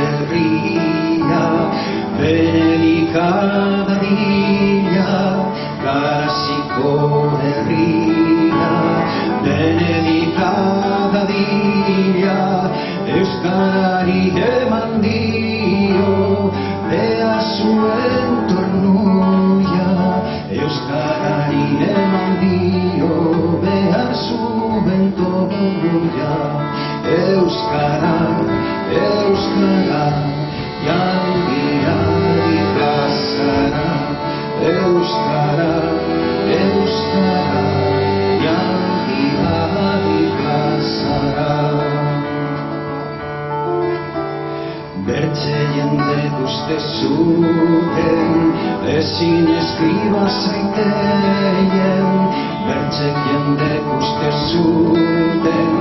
herria, benedika dadila, Garaziko herria, benedika dadila, euskarari eman dio, behar zuen tornuia, euskarari eman dio, behar zuen tornuia, euskara, euskara, jaldiari plazara, euskara, euskara, jaldiari plazara. Bertze jendek uste zuten, ezin eskriba zaiteien. Bertze jendek uste zuten,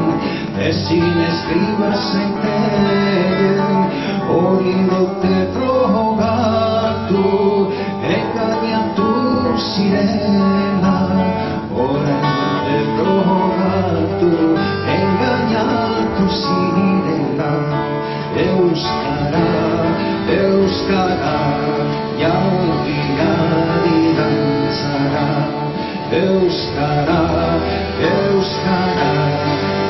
ezin eskriba zaiteien. Hori dute frogatu, engainatu zirela. Orain dute frogatu, engainatu zirela. Euskara, euskara, jaldiari dantzara. Euskara, euskara,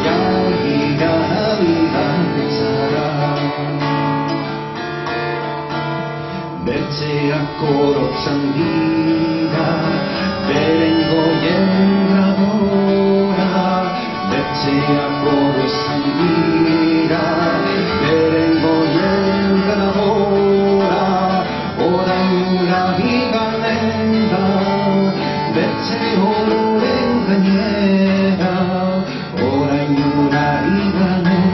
jaldiari dantzara. Bertzeak korotzan dira, beren goien gradora. Bertzeak korotzan dira, beren goien gradora. Orain ura higanen da, bertze ororen gainera. Orain ura higanen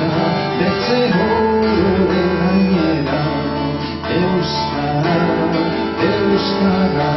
da, bertze ororen gainera. Euskara, euskara,